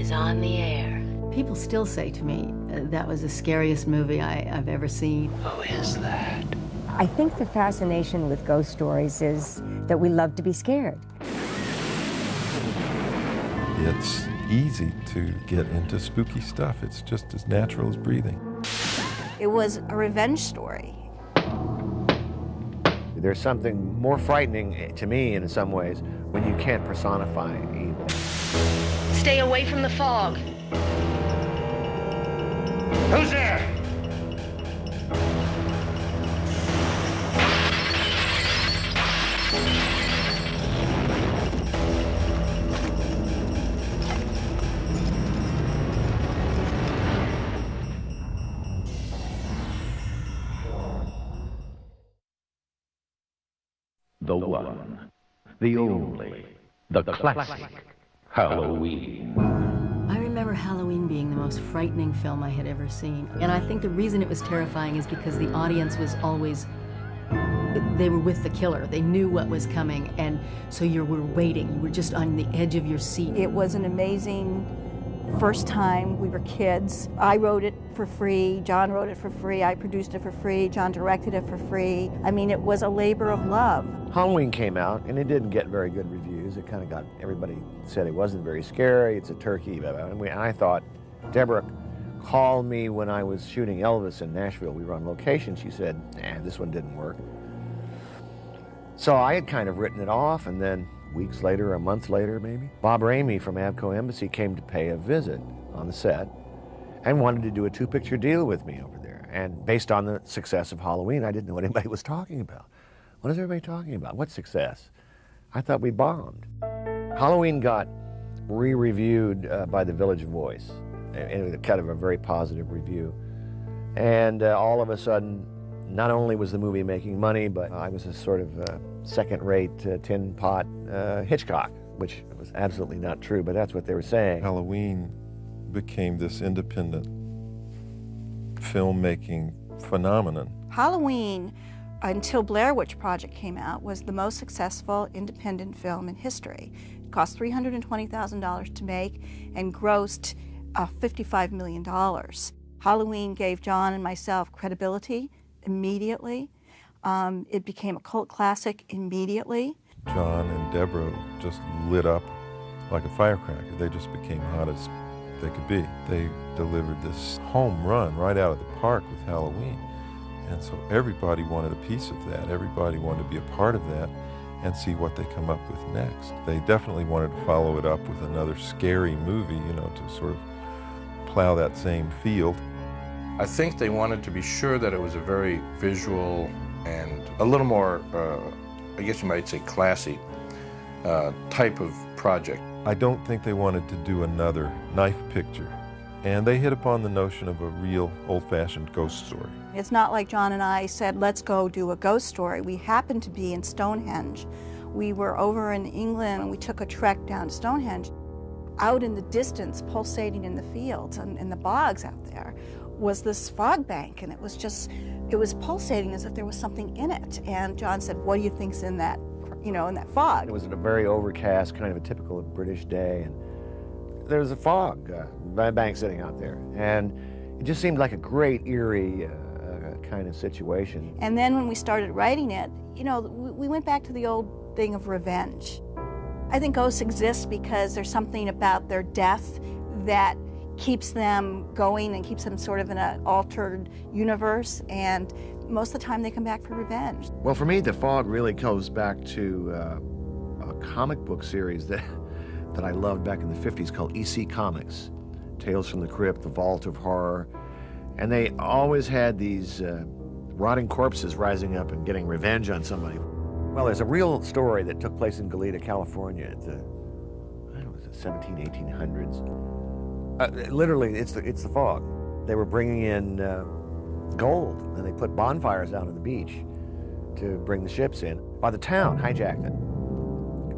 is on the air. People still say to me, that was the scariest movie I've ever seen. Who is that? I think the fascination with ghost stories is that we love to be scared. It's easy to get into spooky stuff. It's just as natural as breathing. It was a revenge story. There's something more frightening to me in some ways when you can't personify evil. Stay away from the fog. Who's there? The one, the only, the classic Halloween. I remember Halloween being the most frightening film I had ever seen. And I think the reason it was terrifying is because the audience was always, they were with the killer. They knew what was coming, and so you were waiting. You were just on the edge of your seat. It was an amazing first time. We were kids. I wrote it for free. John wrote it for free. I produced it for free. John directed it for free. I mean, it was a labor of love. Halloween came out, and it didn't get very good reviews. It kind of got, everybody said it wasn't very scary, it's a turkey, and I thought, Debra called me when I was shooting Elvis in Nashville. We were on location. She said, nah, this one didn't work. So I had kind of written it off, and then weeks later, a month later maybe, Bob Ramey from Avco Embassy came to pay a visit on the set and wanted to do a 2-picture deal with me over there. And based on the success of Halloween, I didn't know what anybody was talking about. What is everybody talking about? What success? I thought we bombed. Halloween got re-reviewed by the Village Voice, and it was kind of a very positive review. And all of a sudden, not only was the movie making money, but I was a sort of second-rate tin pot Hitchcock, which was absolutely not true, but that's what they were saying. Halloween became this independent filmmaking phenomenon. Halloween, until Blair Witch Project came out, was the most successful independent film in history. It cost $320,000 to make and grossed $55 million. Halloween gave John and myself credibility immediately. It became a cult classic immediately. John and Debra just lit up like a firecracker. They just became hot as they could be. They delivered this home run right out of the park with Halloween. And so everybody wanted a piece of that. Everybody wanted to be a part of that and see what they come up with next. They definitely wanted to follow it up with another scary movie, you know, to sort of plow that same field. I think they wanted to be sure that it was a very visual and a little more, I guess you might say classy, type of project. I don't think they wanted to do another knife picture. And they hit upon the notion of a real old-fashioned ghost story. It's not like John and I said, let's go do a ghost story. We happened to be in Stonehenge. We were over in England and we took a trek down Stonehenge. Out in the distance, pulsating in the fields and in the bogs out there, was this fog bank, and it was pulsating as if there was something in it. And John said, what do you think's in that, in that fog? It was a very overcast, kind of a typical British day, and there was a fog bank sitting out there, and it just seemed like a great eerie kind of situation. And then when we started writing it, we went back to the old thing of revenge. I think ghosts exist because there's something about their death that keeps them going and keeps them sort of in an altered universe, and most of the time they come back for revenge. Well, for me, the fog really goes back to a comic book series that I loved back in the 50s called EC Comics, Tales from the Crypt, The Vault of Horror, and they always had these rotting corpses rising up and getting revenge on somebody. Well, there's a real story that took place in Goleta, California at the, I don't know, was it 1800s? Literally, it's the fog. They were bringing in gold, and they put bonfires out on the beach to bring the ships in. Well, the town hijacked it.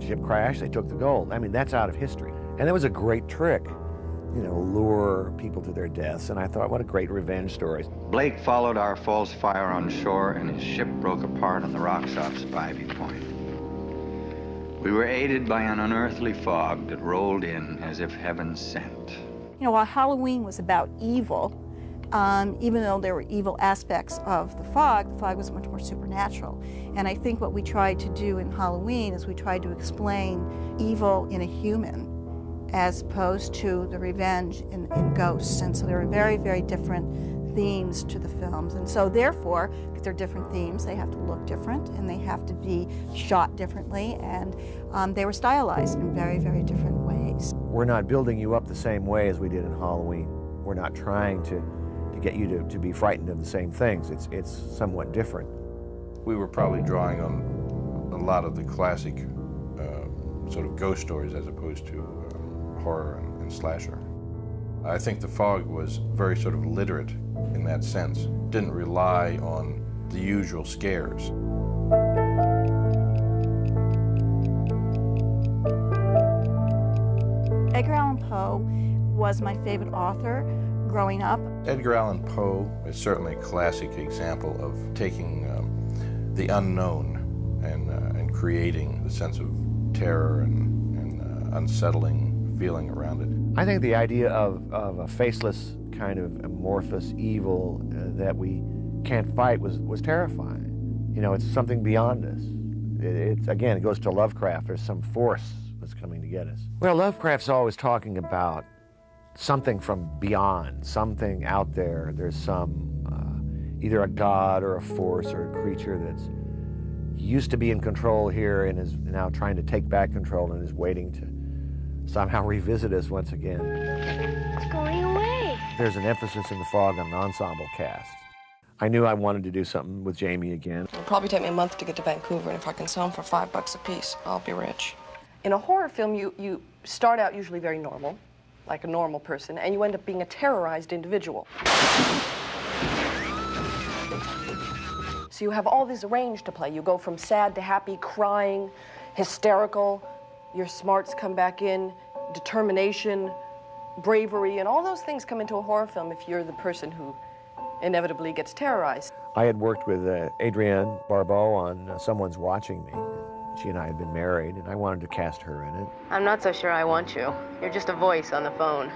The ship crashed, they took the gold. I mean, that's out of history. And it was a great trick, lure people to their deaths, and I thought, what a great revenge story. Blake followed our false fire on shore, and his ship broke apart on the rocks off Spivey Point. We were aided by an unearthly fog that rolled in as if heaven sent. You know, while Halloween was about evil, even though there were evil aspects of the fog was much more supernatural. And I think what we tried to do in Halloween is we tried to explain evil in a human as opposed to the revenge in ghosts. And so there were very, very different themes to the films. And so therefore, because they're different themes, they have to look different and they have to be shot differently, and they were stylized in very, very different ways. We're not building you up the same way as we did in Halloween. We're not trying to get you to be frightened of the same things. It's somewhat different. We were probably drawing on a lot of the classic sort of ghost stories as opposed to horror and slasher. I think The Fog was very sort of literate in that sense. Didn't rely on the usual scares. Edgar Allan Poe was my favorite author growing up. Edgar Allan Poe is certainly a classic example of taking the unknown and creating the sense of terror and unsettling feeling around it. I think the idea of a faceless kind of amorphous evil that we can't fight was terrifying. You know, it's something beyond us. Again, it goes to Lovecraft. There's some force that's coming to get us. Well, Lovecraft's always talking about something from beyond, something out there. There's some, either a god or a force or a creature that's used to be in control here and is now trying to take back control and is waiting to somehow revisit us once again. It's going away. There's an emphasis in The Fog on an ensemble cast. I knew I wanted to do something with Jamie again. It'll probably take me a month to get to Vancouver, and if I can sell them for $5 a piece, I'll be rich. In a horror film, you start out usually very normal, like a normal person, and you end up being a terrorized individual. So you have all these range to play. You go from sad to happy, crying, hysterical, your smarts come back in, determination, bravery, and all those things come into a horror film if you're the person who inevitably gets terrorized. I had worked with Adrienne Barbeau on Someone's Watching Me. She and I had been married, and I wanted to cast her in it. I'm not so sure I want you. You're just a voice on the phone.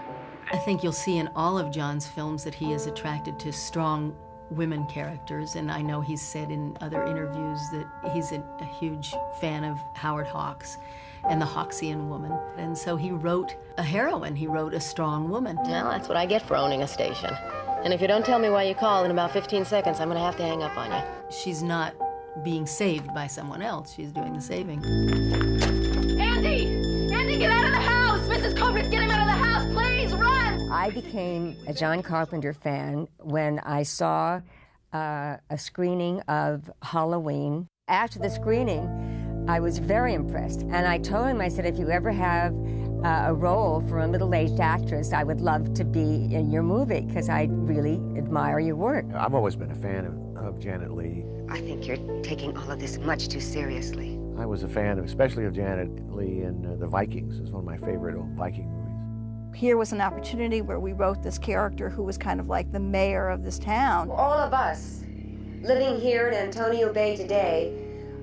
I think you'll see in all of John's films that he is attracted to strong women characters, and I know he's said in other interviews that he's a huge fan of Howard Hawks and the Hawksian woman. And so he wrote a heroine, he wrote a strong woman. Well, that's what I get for owning a station. And if you don't tell me why you called in about 15 seconds, I'm gonna have to hang up on you. She's not being saved by someone else, she's doing the saving. Andy! Andy, get out of the house! Mrs. Cobra's getting out of the house! Please, run! I became a John Carpenter fan when I saw a screening of Halloween. After the screening, I was very impressed. And I told him, I said, if you ever have a role for a middle-aged actress, I would love to be in your movie, because I really admire your work. I've always been a fan of Janet Leigh. I think you're taking all of this much too seriously. I was a fan, especially of Janet Leigh in The Vikings. It's one of my favorite old Viking movies. Here was an opportunity where we wrote this character who was kind of like the mayor of this town. All of us living here in Antonio Bay today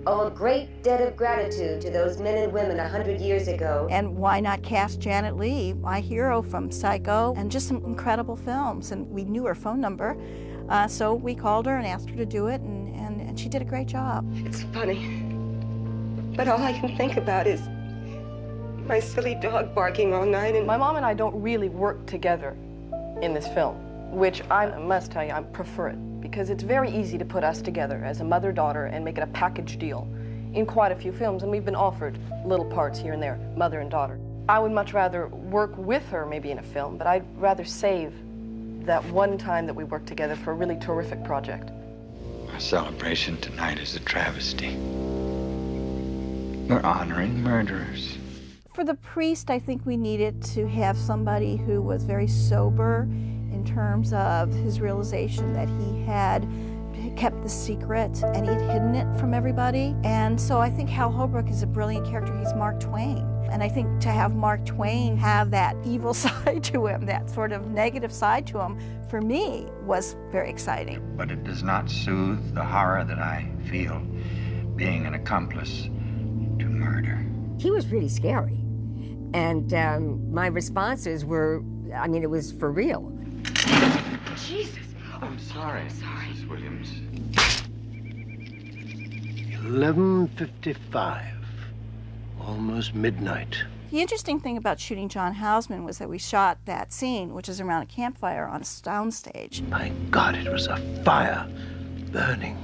owe a great debt of gratitude to those men and women 100 years ago. And why not cast Janet Leigh, my hero from Psycho, and just some incredible films. And we knew her phone number, so we called her and asked her to do it, and she did a great job. It's funny, but all I can think about is my silly dog barking all night. And My mom and I don't really work together in this film, which I must tell you, I prefer it, because it's very easy to put us together as a mother-daughter and make it a package deal in quite a few films, and we've been offered little parts here and there, mother and daughter. I would much rather work with her maybe in a film, but I'd rather save that one time that we worked together for a really terrific project. Our celebration tonight is a travesty. We're honoring murderers. For the priest, I think we needed to have somebody who was very sober in terms of his realization that he had kept the secret and he had hidden it from everybody. And so I think Hal Holbrook is a brilliant character. He's Mark Twain. And I think to have Mark Twain have that evil side to him, that sort of negative side to him, for me, was very exciting. But it does not soothe the horror that I feel being an accomplice to murder. he was really scary. And my responses were, I mean, it was for real. Jesus. Oh, I'm sorry, Mrs. Williams. 11:55, almost midnight. The interesting thing about shooting John Houseman was that we shot that scene, which is around a campfire on a soundstage. My God, it was a fire burning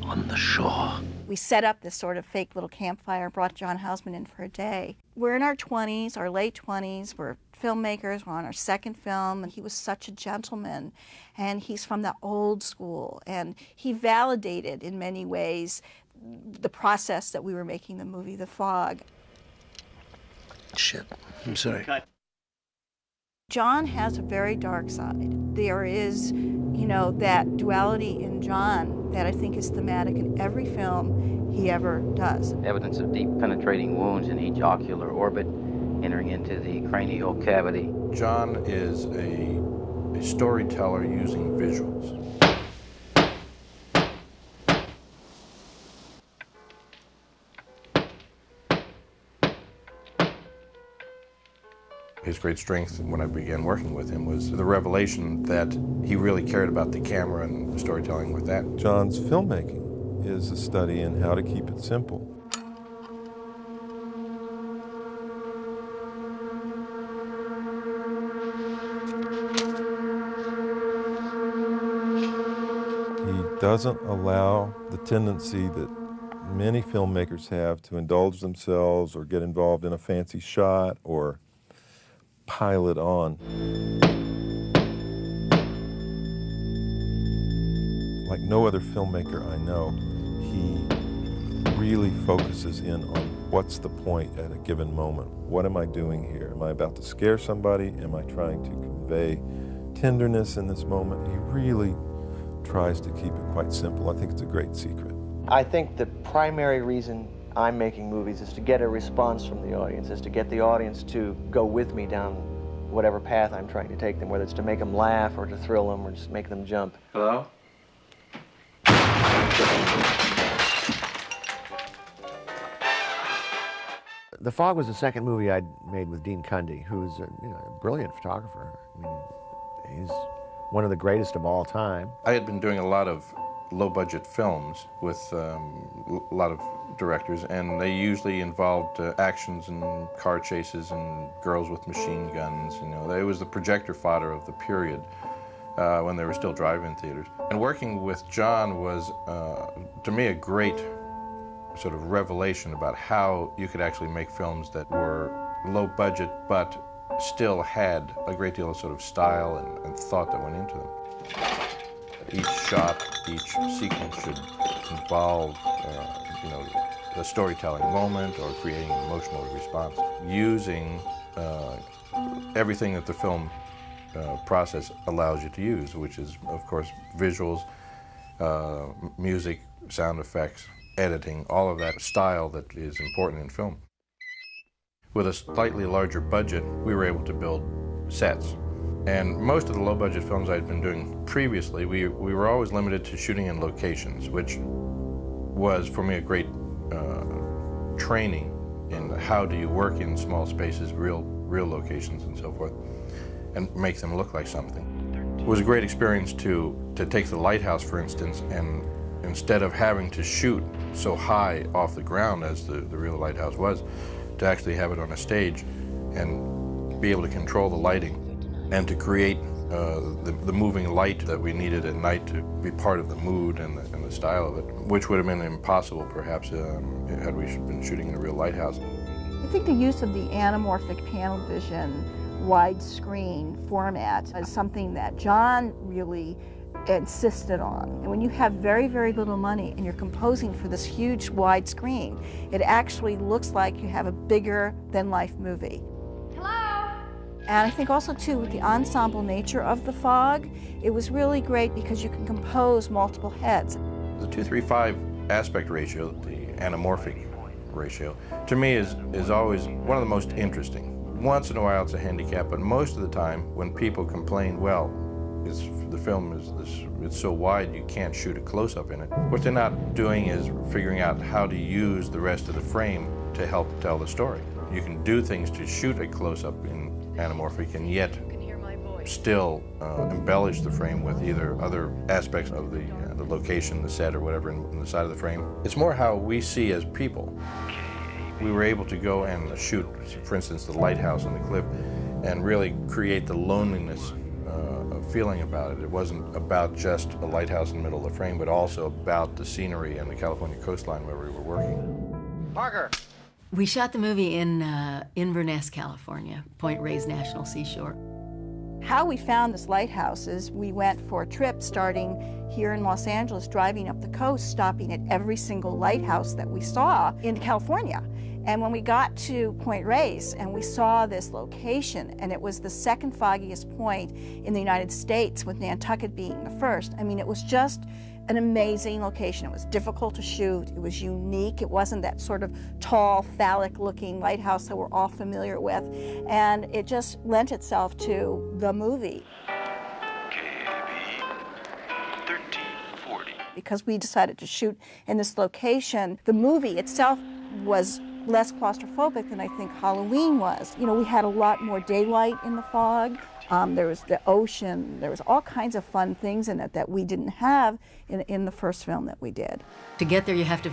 on the shore. We set up this sort of fake little campfire and brought John Houseman in for a day. We're in our 20s, our late 20s. We're filmmakers. We're on our second film, and he was such a gentleman. And he's from the old school. And he validated, in many ways, the process that we were making the movie The Fog. Shit, I'm sorry. John has a very dark side. There is, you know, that duality in John that I think is thematic in every film he ever does. Evidence of deep penetrating wounds in each ocular orbit entering into the cranial cavity. John is a storyteller using visuals. His great strength when I began working with him was the revelation that he really cared about the camera and storytelling with that. John's filmmaking is a study in how to keep it simple. He doesn't allow the tendency that many filmmakers have to indulge themselves or get involved in a fancy shot or pile it on. Like no other filmmaker I know, he really focuses in on what's the point at a given moment. What am I doing here? Am I about to scare somebody? Am I trying to convey tenderness in this moment? He really tries to keep it quite simple. I think it's a great secret. I think the primary reason I'm making movies is to get a response from the audience, is to get the audience to go with me down whatever path I'm trying to take them, whether it's to make them laugh or to thrill them or just make them jump. Hello? The Fog was the second movie I'd made with Dean Cundy, who's a brilliant photographer. I mean, he's one of the greatest of all time. I had been doing a lot of low-budget films with a lot of directors, and they usually involved actions and car chases and girls with machine guns. You know, it was the projector fodder of the period when they were still drive-in theaters. And working with John was, to me, a great sort of revelation about how you could actually make films that were low-budget but still had a great deal of sort of style and thought that went into them. Each shot, each sequence should involve, a storytelling moment or creating an emotional response. Using everything that the film process allows you to use, which is, of course, visuals, music, sound effects, editing, all of that style that is important in film. With a slightly larger budget, we were able to build sets. And most of the low-budget films I'd been doing previously, we were always limited to shooting in locations, which was, for me, a great training in how do you work in small spaces, real locations and so forth, and make them look like something. It was a great experience to take the lighthouse, for instance, and instead of having to shoot so high off the ground as the real lighthouse was, to actually have it on a stage and be able to control the lighting and to create the moving light that we needed at night to be part of the mood and the style of it, which would have been impossible perhaps had we been shooting in a real lighthouse. I think the use of the anamorphic panel vision widescreen format is something that John really insisted on. And when you have very, very little money and you're composing for this huge widescreen, it actually looks like you have a bigger than life movie. And I think also, too, with the ensemble nature of The Fog, it was really great because you can compose multiple heads. The 2:3:5 aspect ratio, the anamorphic ratio, to me is always one of the most interesting. Once in a while it's a handicap, but most of the time when people complain, well, the film it's so wide you can't shoot a close-up in it, what they're not doing is figuring out how to use the rest of the frame to help tell the story. You can do things to shoot a close-up in anamorphic and yet still embellish the frame with either other aspects of the location, the set, or whatever in the side of the frame. It's more how we see as people. We were able to go and shoot, for instance, the lighthouse on the cliff and really create the loneliness feeling about it. It wasn't about just a lighthouse in the middle of the frame, but also about the scenery and the California coastline where we were working. Parker! We shot the movie in Inverness, California, Point Reyes National Seashore. How we found this lighthouse is we went for a trip starting here in Los Angeles, driving up the coast, stopping at every single lighthouse that we saw in California. And when we got to Point Reyes and we saw this location, and it was the second foggiest point in the United States, with Nantucket being the first, I mean, it was just an amazing location. It was difficult to shoot. It was unique. It wasn't that sort of tall, phallic-looking lighthouse that we're all familiar with. And it just lent itself to the movie. KB 1340. Because we decided to shoot in this location, the movie itself was less claustrophobic than I think Halloween was. You know, we had a lot more daylight in the fog. There was the ocean. There was all kinds of fun things in it that we didn't have in the first film that we did. To get there, you have to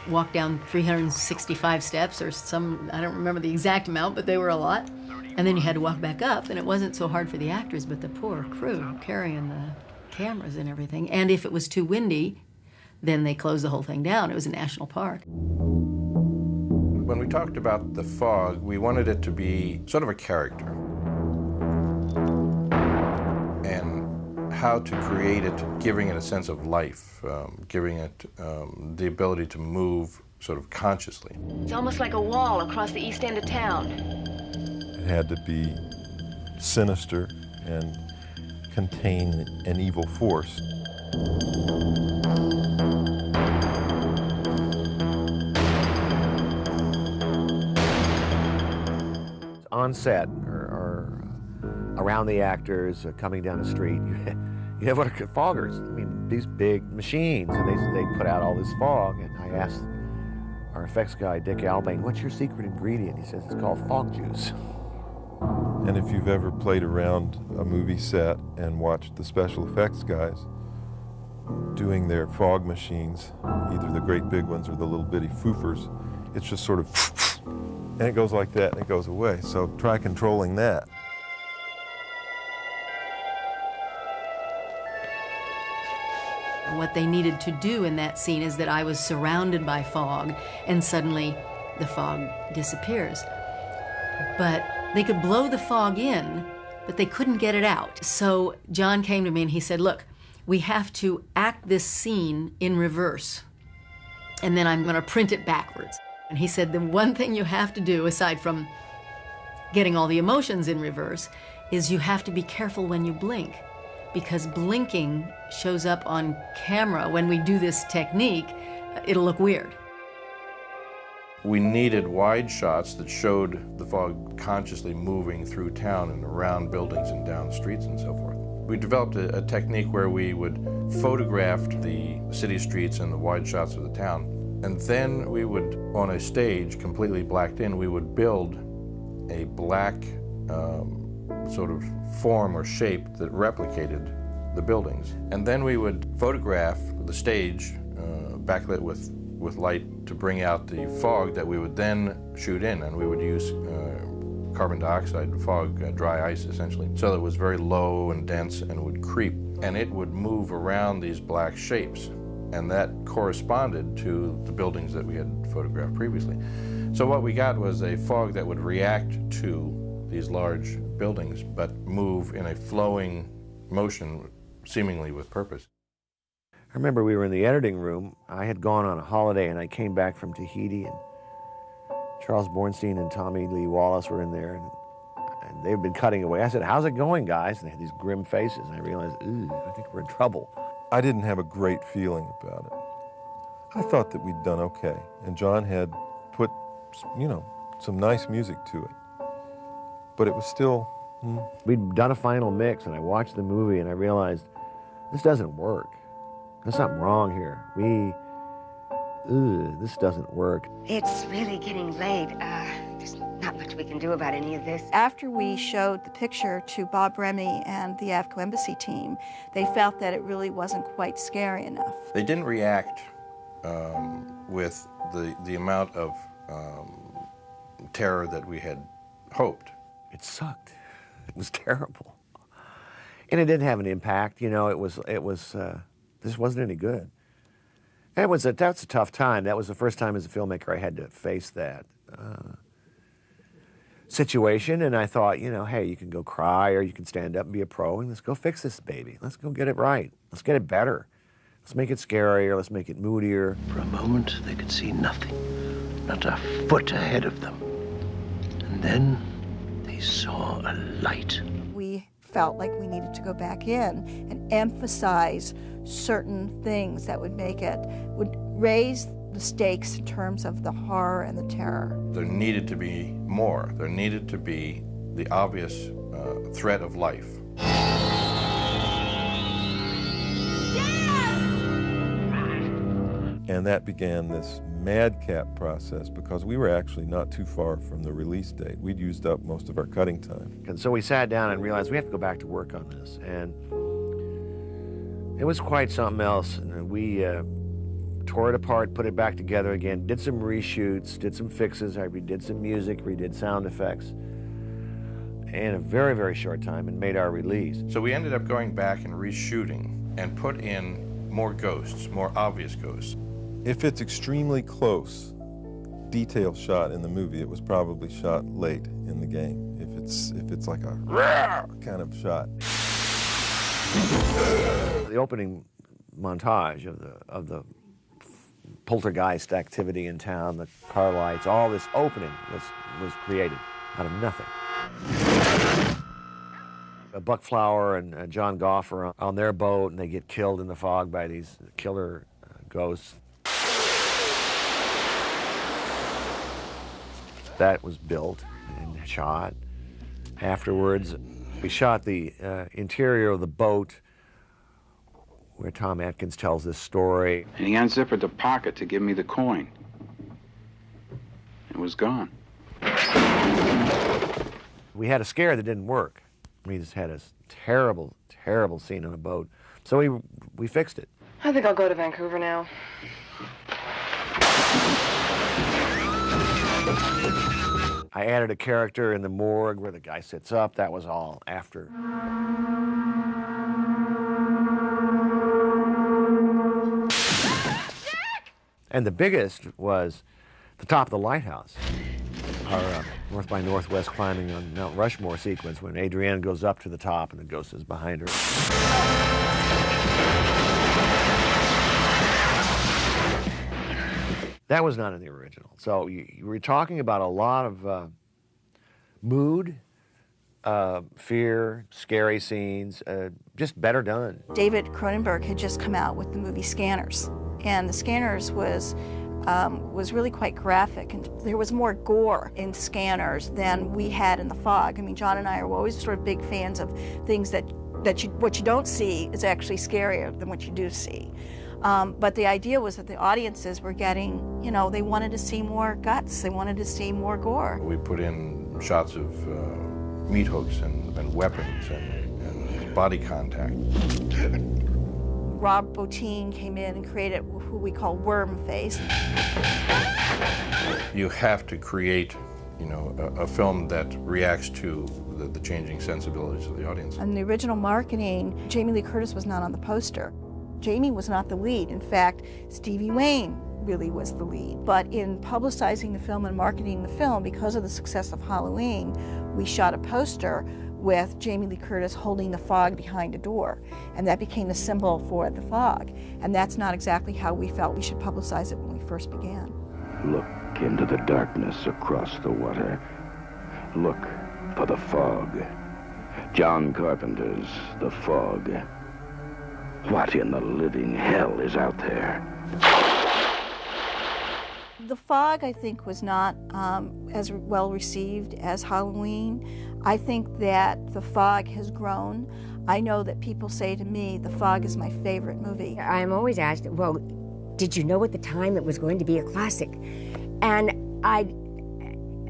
walk down 365 steps or some, I don't remember the exact amount, but they were a lot. And then you had to walk back up, and it wasn't so hard for the actors, but the poor crew carrying the cameras and everything. And if it was too windy, then they closed the whole thing down. It was a national park. When we talked about the fog, we wanted it to be sort of a character. And how to create it, giving it a sense of life, giving it the ability to move sort of consciously. It's almost like a wall across the east end of town. It had to be sinister and contain an evil force. On set or around the actors, coming down the street, you have what are foggers. I mean, these big machines, and they put out all this fog. And I asked our effects guy, Dick Albane, what's your secret ingredient? He says it's called fog juice. And if you've ever played around a movie set and watched the special effects guys doing their fog machines, either the great big ones or the little bitty foofers, it's just sort of and it goes like that and it goes away. So try controlling that. What they needed to do in that scene is that I was surrounded by fog, and suddenly the fog disappears. But they could blow the fog in, but they couldn't get it out. So John came to me and he said, look, we have to act this scene in reverse, and then I'm going to print it backwards. And he said, the one thing you have to do, aside from getting all the emotions in reverse, is you have to be careful when you blink, because blinking shows up on camera. When we do this technique, it'll look weird. We needed wide shots that showed the fog consciously moving through town and around buildings and down streets and so forth. We developed a technique where we would photograph the city streets and the wide shots of the town. And then we would, on a stage completely blacked in, we would build a black sort of form or shape that replicated the buildings. And then we would photograph the stage backlit with light to bring out the fog that we would then shoot in, and we would use carbon dioxide fog, dry ice essentially, so that it was very low and dense and would creep. And it would move around these black shapes. And that corresponded to the buildings that we had photographed previously. So what we got was a fog that would react to these large buildings, but move in a flowing motion, seemingly with purpose. I remember we were in the editing room. I had gone on a holiday and I came back from Tahiti, and Charles Bornstein and Tommy Lee Wallace were in there, and they've been cutting away. I said, how's it going, guys? And they had these grim faces, and I realized, ooh, I think we're in trouble. I didn't have a great feeling about it. I thought that we'd done okay, and John had put, some nice music to it. But it was still... We'd done a final mix, and I watched the movie, and I realized, this doesn't work. There's something wrong here. ugh, this doesn't work. It's really getting late. There's not much we can do about any of this. After we showed the picture to Bob Remy and the Afghan Embassy team, they felt that it really wasn't quite scary enough. They didn't react with the amount of terror that we had hoped. It sucked. It was terrible. And it didn't have an impact, you know, this wasn't any good. That's a tough time. That was the first time as a filmmaker I had to face that situation, and I thought, you know, hey, you can go cry or you can stand up and be a pro and let's go fix this baby. Let's go get it right. Let's get it better. Let's make it scarier. Let's make it moodier. For a moment, they could see nothing, not a foot ahead of them. And then they saw a light. We felt like we needed to go back in and emphasize certain things that would raise the stakes in terms of the horror and the terror. There needed to be more. There needed to be the obvious threat of life. And that began this madcap process because we were actually not too far from the release date. We'd used up most of our cutting time. And so we sat down and realized we have to go back to work on this. And it was quite something else. And we tore it apart, put it back together again, did some reshoots, did some fixes, I redid some music, redid sound effects in a very, very short time and made our release. So we ended up going back and reshooting and put in more ghosts, more obvious ghosts. If it's extremely close, detail shot in the movie, it was probably shot late in the game. If it's like a kind of shot. The opening montage of the poltergeist activity in town, the car lights, all this opening was created out of nothing. Buck Flower and John Goff are on their boat, and they get killed in the fog by these killer ghosts. That was built and shot. Afterwards, we shot the interior of the boat where Tom Atkins tells this story. And he unzippered the pocket to give me the coin. It was gone. We had a scare that didn't work. We just had a terrible, terrible scene on a boat. So we fixed it. I think I'll go to Vancouver now. I added a character in the morgue where the guy sits up. That was all after. And the biggest was the top of the lighthouse. Our North by Northwest climbing on Mount Rushmore sequence when Adrienne goes up to the top and the ghost is behind her. That was not in the original. So you were talking about a lot of mood, fear, scary scenes, just better done. David Cronenberg had just come out with the movie Scanners, and the Scanners was really quite graphic, and there was more gore in Scanners than we had in The Fog. I mean, John and I are always sort of big fans of things what you don't see is actually scarier than what you do see. But the idea was that the audiences were getting, you know, they wanted to see more guts, they wanted to see more gore. We put in shots of meat hooks and weapons and body contact. Rob Bottin came in and created who we call Worm Face. You have to create, you know, a film that reacts to the changing sensibilities of the audience. In the original marketing, Jamie Lee Curtis was not on the poster. Jamie was not the lead. In fact, Stevie Wayne really was the lead. But in publicizing the film and marketing the film, because of the success of Halloween, we shot a poster with Jamie Lee Curtis holding the fog behind a door. And that became the symbol for the fog. And that's not exactly how we felt we should publicize it when we first began. Look into the darkness across the water. Look for the fog. John Carpenter's The Fog. What in the living hell is out there? The Fog, I think, was not as well received as Halloween. I think that The Fog has grown. I know that people say to me, The Fog is my favorite movie. I'm always asked, well, did you know at the time it was going to be a classic? And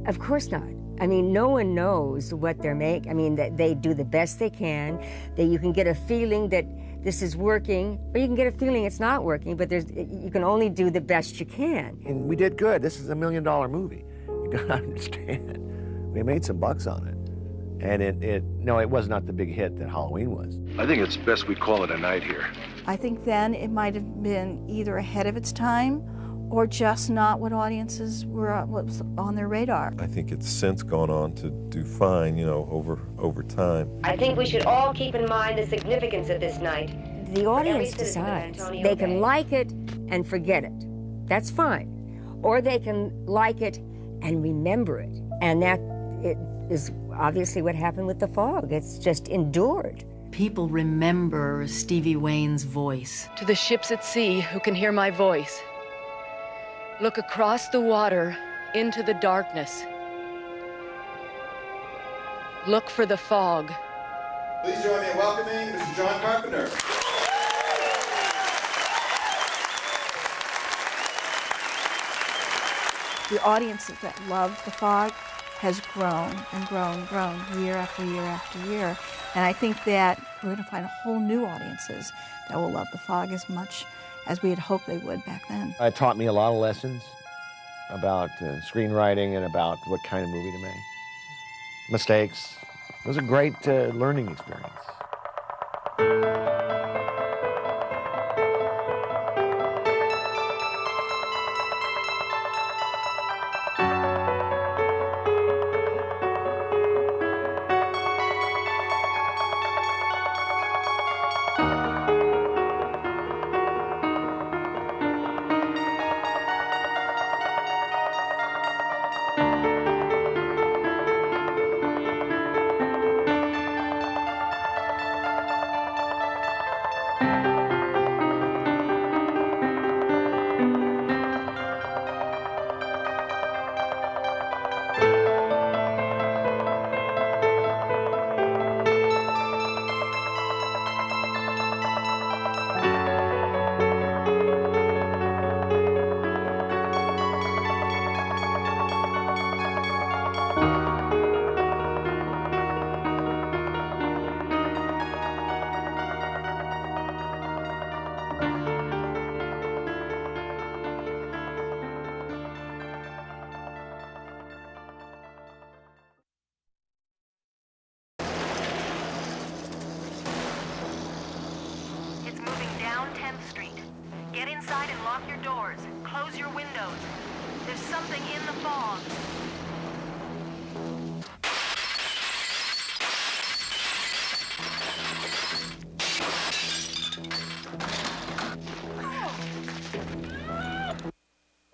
of course not. I mean, no one knows what they're making. I mean, they do the best they can. That you can get a feeling that this is working, or you can get a feeling it's not working, but you can only do the best you can. And we did good. This is $1 million movie. You gotta understand. We made some bucks on it. And no, it was not the big hit that Halloween was. I think it's best we call it a night here. I think then it might have been either ahead of its time or just not what audiences what was on their radar. I think it's since gone on to do fine, over time. I think we should all keep in mind the significance of this night. The audience decides. They can like it and forget it. That's fine. Or they can like it and remember it. And that is obviously what happened with The Fog. It's just endured. People remember Stevie Wayne's voice. To the ships at sea who can hear my voice, look across the water into the darkness. Look for the fog. Please join me in welcoming Mr. John Carpenter. The audience that loved The Fog has grown and grown and grown year after year after year. And I think that we're going to find a whole new audiences that will love The Fog as much as we had hoped they would back then. It taught me a lot of lessons about screenwriting and about what kind of movie to make. Mistakes. It was a great learning experience.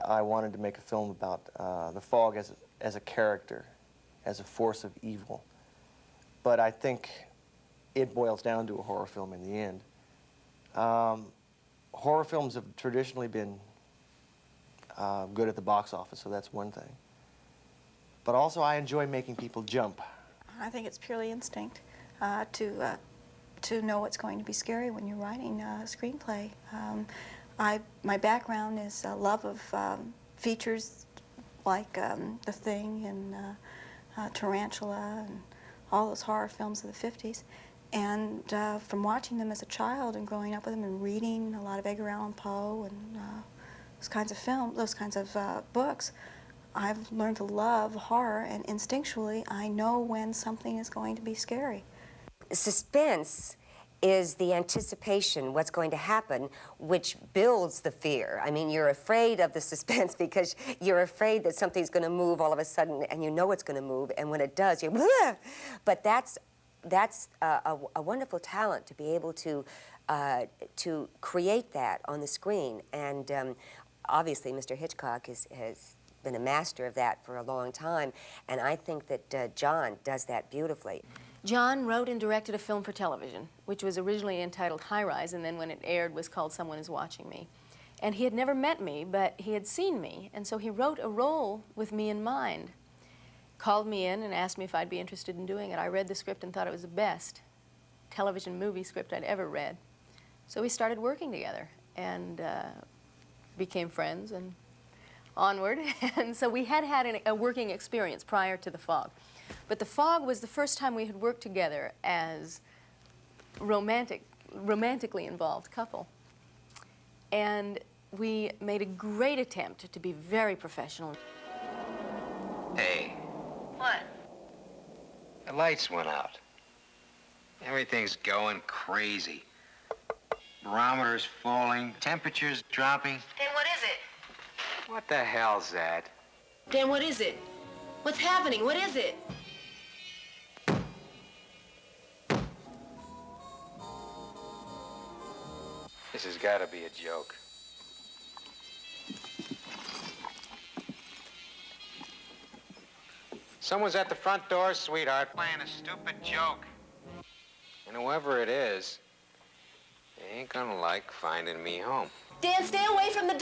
I wanted to make a film about the fog as a character, as a force of evil. But I think it boils down to a horror film in the end. Horror films have traditionally been good at the box office, so that's one thing. But also I enjoy making people jump. I think it's purely instinct to know what's going to be scary when you're writing a screenplay. My background is a love of features like The Thing and Tarantula and all those horror films of the 50s. And from watching them as a child and growing up with them and reading a lot of Edgar Allan Poe and those kinds of books, I've learned to love horror, and instinctually I know when something is going to be scary. Suspense is the anticipation, what's going to happen, which builds the fear. I mean, you're afraid of the suspense because you're afraid that something's going to move all of a sudden, and you know it's going to move, and when it does, you're Bleh! But that's a wonderful talent to be able to create that on the screen. And obviously, Mr. Hitchcock has been a master of that for a long time, and I think that John does that beautifully. John wrote and directed a film for television, which was originally entitled High Rise, and then when it aired was called Someone Is Watching Me. And he had never met me, but he had seen me, and so he wrote a role with me in mind. Called me in and asked me if I'd be interested in doing it. I read the script and thought it was the best television movie script I'd ever read. So we started working together, and became friends and onward. And so we had had a working experience prior to The Fog. But The Fog was the first time we had worked together as romantically involved couple. And we made a great attempt to be very professional. Hey. What? The lights went out. Everything's going crazy. Barometer's falling, temperature's dropping. Then what is it? What the hell's that? Dan, what is it? What's happening? What is it? This has got to be a joke. Someone's at the front door, sweetheart, playing a stupid joke. And whoever it is, they ain't gonna like finding me home. Dan, stay away from the